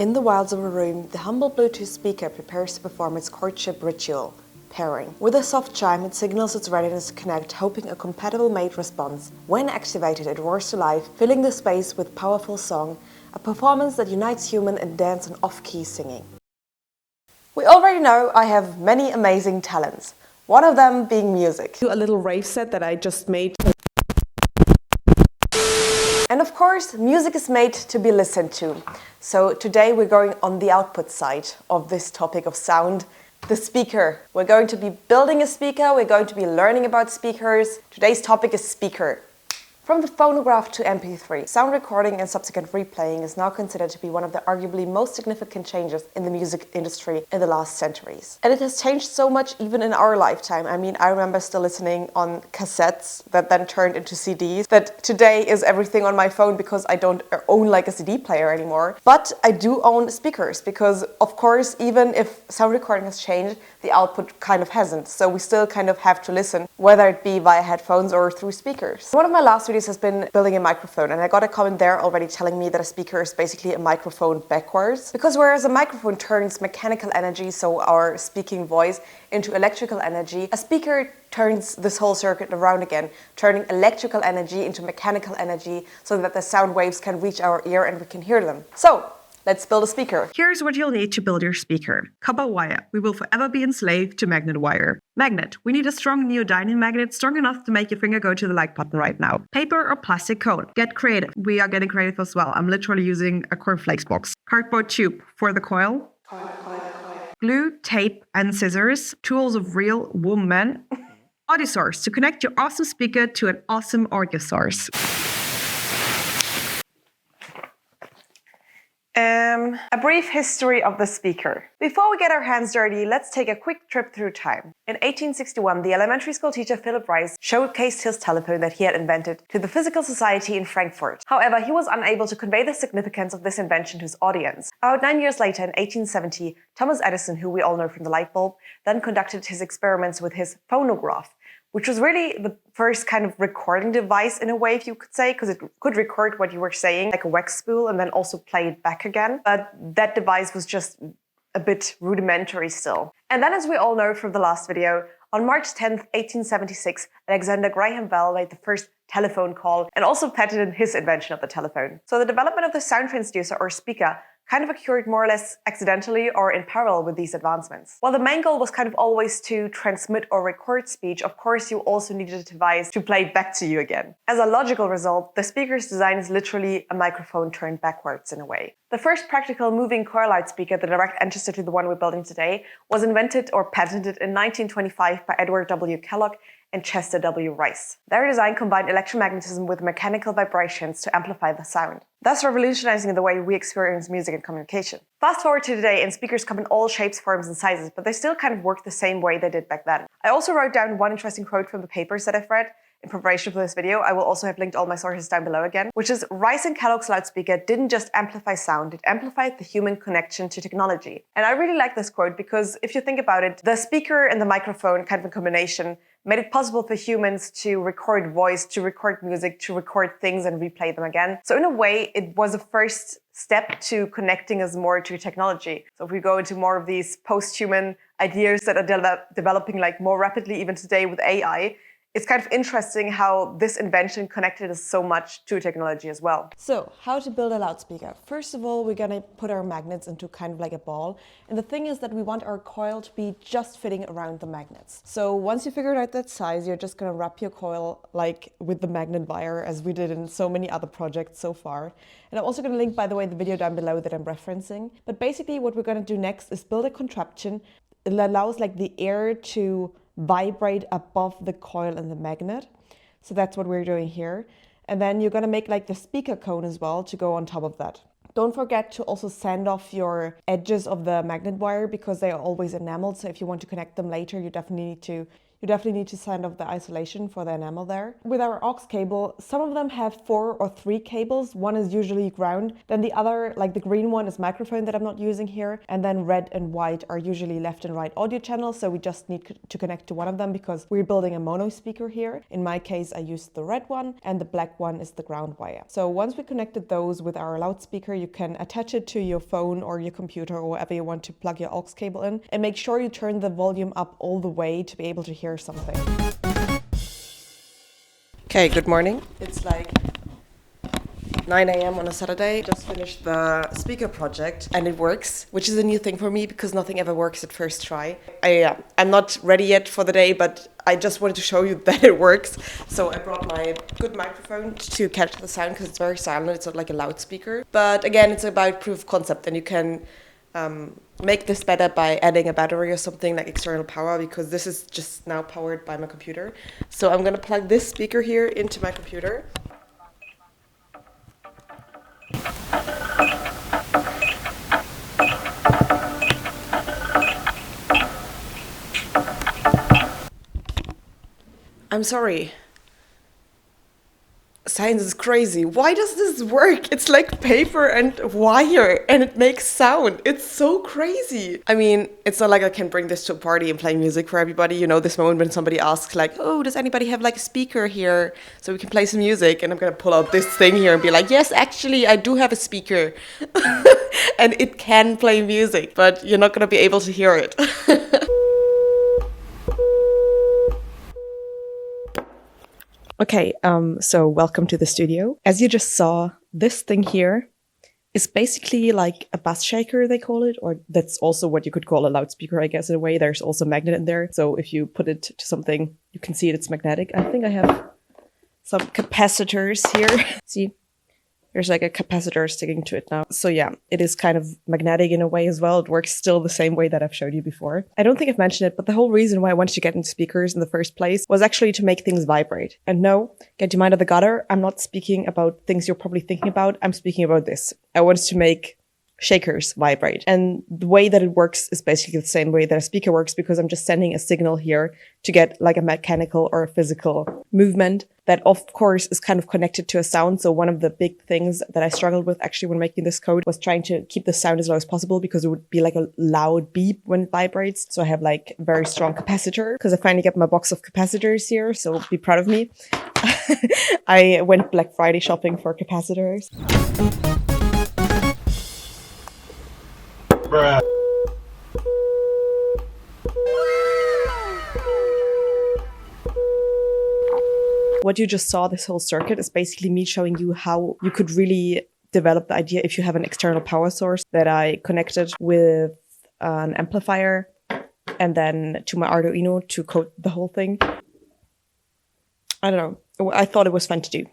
In the wilds of a room, the humble Bluetooth speaker prepares to perform its courtship ritual, pairing. With a soft chime, it signals its readiness to connect, hoping a compatible mate responds. When activated, it roars to life, filling the space with powerful song, a performance that unites human and dance and off-key singing. We already know I have many amazing talents, one of them being music. A little rave set that I just made. And of course, music is made to be listened to. So today we're going on the output side of this topic of sound, the speaker. We're going to be building a speaker, we're going to be learning about speakers. Today's topic is speaker. From the phonograph to MP3, sound recording and subsequent replaying is now considered to be one of the arguably most significant changes in the music industry in the last centuries. And it has changed so much even in our lifetime. I mean, I remember still listening on cassettes that then turned into CDs. That today is everything on my phone because I don't own like a CD player anymore. But I do own speakers because, of course, even if sound recording has changed, the output kind of hasn't. So we still kind of have to listen, whether it be via headphones or through speakers. One of my last videos has been building a microphone, and I got a comment there already telling me that a speaker is basically a microphone backwards. Because whereas a microphone turns mechanical energy, so our speaking voice, into electrical energy, a speaker turns this whole circuit around again, turning electrical energy into mechanical energy so that the sound waves can reach our ear and we can hear them. So, let's build a speaker. Here's what you'll need to build your speaker. Copper wire. We will forever be enslaved to magnet wire. Magnet. We need a strong neodymium magnet, strong enough to make your finger go to the like button right now. Paper or plastic cone. Get creative. We are getting creative as well. I'm literally using a cornflakes box. Cardboard tube for the coil. Glue, tape, and scissors. Tools of real woman. Audio source. To connect your awesome speaker to an awesome audio source. A brief history of the speaker. Before we get our hands dirty, let's take a quick trip through time. In 1861, the elementary school teacher Philip Rice showcased his telephone that he had invented to the Physical Society in Frankfurt. However, he was unable to convey the significance of this invention to his audience. About 9 years later, in 1870, Thomas Edison, who we all know from the light bulb, then conducted his experiments with his phonograph, which was really the first kind of recording device in a way, if you could say, because it could record what you were saying, like a wax spool, and then also play it back again. But that device was just a bit rudimentary still. And then, as we all know from the last video, on March 10th, 1876, Alexander Graham Bell made the first telephone call and also patented his invention of the telephone. So the development of the sound transducer or speaker kind of occurred more or less accidentally or in parallel with these advancements. While the main goal was kind of always to transmit or record speech, of course you also needed a device to play it back to you again. As a logical result, the speaker's design is literally a microphone turned backwards in a way. The first practical moving coil loudspeaker, the direct ancestor to the one we're building today, was invented or patented in 1925 by Edward W. Kellogg and Chester W. Rice. Their design combined electromagnetism with mechanical vibrations to amplify the sound, thus revolutionizing the way we experience music and communication. Fast forward to today, and speakers come in all shapes, forms, and sizes, but they still kind of work the same way they did back then. I also wrote down one interesting quote from the papers that I've read in preparation for this video. I will also have linked all my sources down below again, which is Rice and Kellogg's loudspeaker didn't just amplify sound, it amplified the human connection to technology. And I really like this quote because if you think about it, the speaker and the microphone, kind of a combination, made it possible for humans to record voice, to record music, to record things and replay them again. So in a way, it was a first step to connecting us more to technology. So if we go into more of these post-human ideas that are developing like more rapidly even today with AI, it's kind of interesting how this invention connected us so much to technology as well. So, how to build a loudspeaker? First of all, we're gonna put our magnets into kind of like a ball. And the thing is that we want our coil to be just fitting around the magnets. So once you figured out that size, you're just gonna wrap your coil like with the magnet wire as we did in so many other projects so far. And I'm also gonna link, by the way, the video down below that I'm referencing. But basically what we're gonna do next is build a contraption that allows like the air to vibrate above the coil and the magnet. So that's what we're doing here. And then you're gonna make like the speaker cone as well to go on top of that. Don't forget to also sand off your edges of the magnet wire because they are always enameled. So if you want to connect them later, you definitely need to You definitely need to sand off the isolation for the enamel there. With our aux cable, some of them have 4 or 3 cables. One is usually ground, then the other, like the green one, is microphone that I'm not using here, and then red and white are usually left and right audio channels, so we just need to connect to one of them because we're building a mono speaker here. In my case, I used the red one, and the black one is the ground wire. So once we connected those with our loudspeaker, you can attach it to your phone or your computer or wherever you want to plug your aux cable in, and make sure you turn the volume up all the way to be able to hear something. Okay, good morning. It's like 9 a.m. on a Saturday. Just finished the speaker project and it works, which is a new thing for me because nothing ever works at first try. I'm not ready yet for the day, but I just wanted to show you that it works. So I brought my good microphone to catch the sound because it's very silent. It's not like a loudspeaker. But again, it's about proof of concept, and you can make this better by adding a battery or something like external power, because this is just now powered by my computer. So I'm gonna plug this speaker here into my computer. I'm sorry. Science is crazy. Why does this work? It's like paper and wire and it makes sound. It's so crazy. I mean, it's not like I can bring this to a party and play music for everybody. You know, this moment when somebody asks like, oh, does anybody have like a speaker here so we can play some music? And I'm gonna pull out this thing here and be like, yes, actually, I do have a speaker. And it can play music, but you're not gonna be able to hear it. Okay, so welcome to the studio. As you just saw, this thing here is basically like a bass shaker, they call it, or that's also what you could call a loudspeaker, I guess, in a way. There's also a magnet in there. So if you put it to something, you can see it's magnetic. I think I have some capacitors here. See? There's like a capacitor sticking to it now. So yeah, it is kind of magnetic in a way as well. It works still the same way that I've showed you before. I don't think I've mentioned it, but the whole reason why I wanted to get into speakers in the first place was actually to make things vibrate. And no, get your mind out of the gutter. I'm not speaking about things you're probably thinking about. I'm speaking about this. I wanted to make shakers vibrate. And the way that it works is basically the same way that a speaker works, because I'm just sending a signal here to get like a mechanical or a physical movement that of course is kind of connected to a sound. So one of the big things that I struggled with actually when making this code was trying to keep the sound as low as possible, because it would be like a loud beep when it vibrates. So I have like a very strong capacitor, because I finally get my box of capacitors here. So be proud of me. I went Black Friday shopping for capacitors. Bruh. What you just saw, this whole circuit, is basically me showing you how you could really develop the idea if you have an external power source that I connected with an amplifier and then to my Arduino to code the whole thing. I don't know. I thought it was fun to do.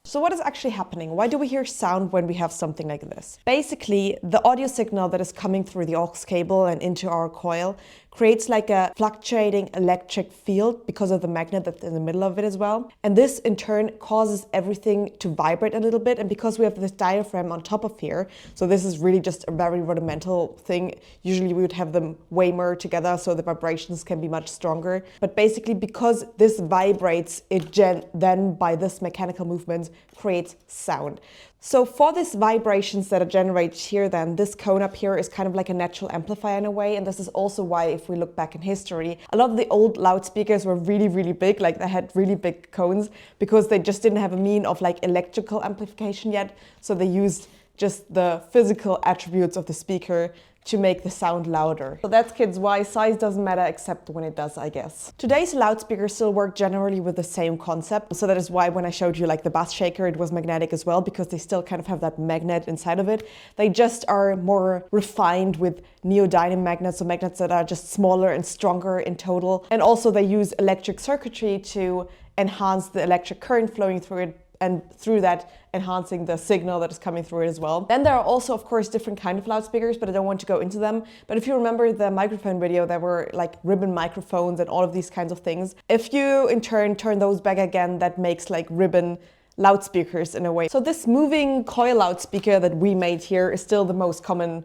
So what is actually happening? Why do we hear sound when we have something like this? Basically, the audio signal that is coming through the aux cable and into our coil creates like a fluctuating electric field because of the magnet that's in the middle of it as well. And this in turn causes everything to vibrate a little bit. And because we have this diaphragm on top of here, so this is really just a very rudimental thing. Usually we would have them way more together so the vibrations can be much stronger. But basically because this vibrates, it then by this mechanical movement creates sound. So for these vibrations that are generated here, then this cone up here is kind of like a natural amplifier in a way. And this is also why, if we look back in history, a lot of the old loudspeakers were really, really big. Like they had really big cones because they just didn't have a mean of like electrical amplification yet. So they used just the physical attributes of the speaker to make the sound louder. So that's, kids, why size doesn't matter except when it does, I guess. Today's loudspeakers still work generally with the same concept. So that is why when I showed you like the bass shaker, it was magnetic as well, because they still kind of have that magnet inside of it. They just are more refined with neodymium magnets, so magnets that are just smaller and stronger in total. And also they use electric circuitry to enhance the electric current flowing through it, and through that enhancing the signal that is coming through it as well. Then there are also, of course, different kind of loudspeakers, but I don't want to go into them. But if you remember the microphone video, there were like ribbon microphones and all of these kinds of things. If you in turn turn those back again, that makes like ribbon loudspeakers in a way. So this moving coil loudspeaker that we made here is still the most common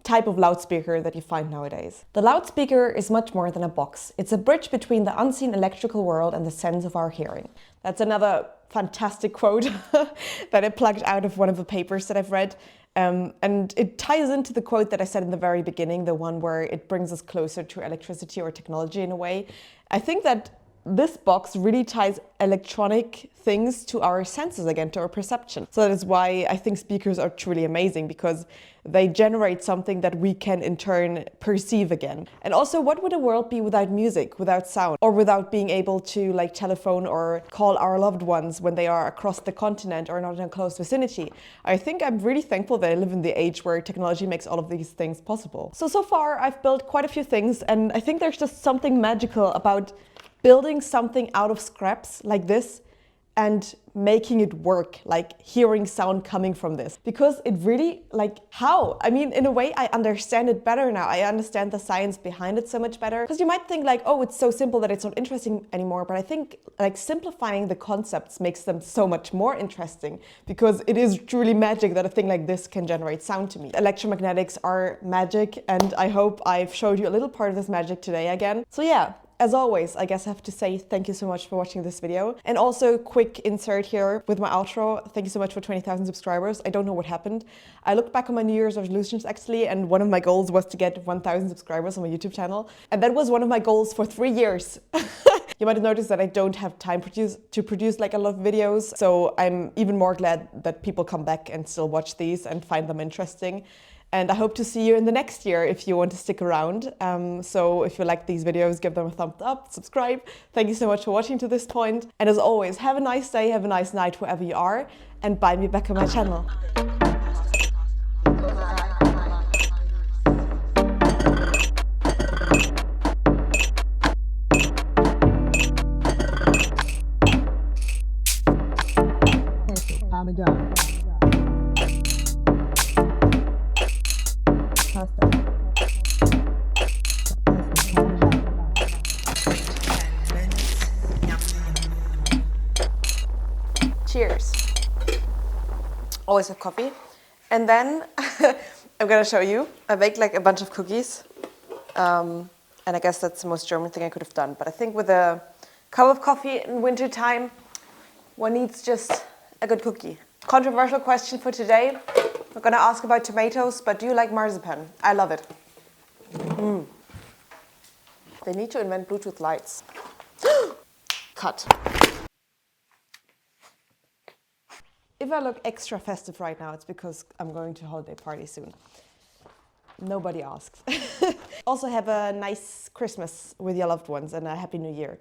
type of loudspeaker that you find nowadays. The loudspeaker is much more than a box. It's a bridge between the unseen electrical world and the sense of our hearing. That's another fantastic quote that I plucked out of one of the papers that I've read. And it ties into the quote that I said in the very beginning, the one where it brings us closer to electricity or technology in a way. I think that this box really ties electronic things to our senses again, to our perception. So that is why I think speakers are truly amazing, because they generate something that we can in turn perceive again. And also, what would a world be without music, without sound, or without being able to like telephone or call our loved ones when they are across the continent or not in a close vicinity? I think I'm really thankful that I live in the age where technology makes all of these things possible. So far I've built quite a few things, and I think there's just something magical about building something out of scraps like this and making it work, like hearing sound coming from this. Because it really, like, how? I mean, in a way, I understand it better now. I understand the science behind it so much better. Because you might think like, oh, it's so simple that it's not interesting anymore. But I think like simplifying the concepts makes them so much more interesting, because it is truly magic that a thing like this can generate sound to me. Electromagnetics are magic, and I hope I've showed you a little part of this magic today again. So yeah. As always, I guess I have to say thank you so much for watching this video. And also, quick insert here with my outro. Thank you so much for 20,000 subscribers. I don't know what happened. I looked back on my New Year's resolutions actually, and one of my goals was to get 1,000 subscribers on my YouTube channel. And that was one of my goals for 3 years. You might have noticed that I don't have time to produce like a lot of videos. So I'm even more glad that people come back and still watch these and find them interesting. And I hope to see you in the next year if you want to stick around. So if you like these videos, give them a thumbs up, subscribe. Thank you so much for watching to this point. And as always, have a nice day, have a nice night wherever you are, and buy me back on my channel. I'm done. Cheers. Always have coffee. And then I'm gonna show you. I baked like a bunch of cookies. And I guess that's the most German thing I could have done. But I think with a cup of coffee in winter time, one needs just a good cookie. Controversial question for today. We're gonna ask about tomatoes, but do you like marzipan? I love it. They need to invent Bluetooth lights. Cut. If I look extra festive right now, it's because I'm going to a holiday party soon. Nobody asked. Also have a nice Christmas with your loved ones and a Happy New Year.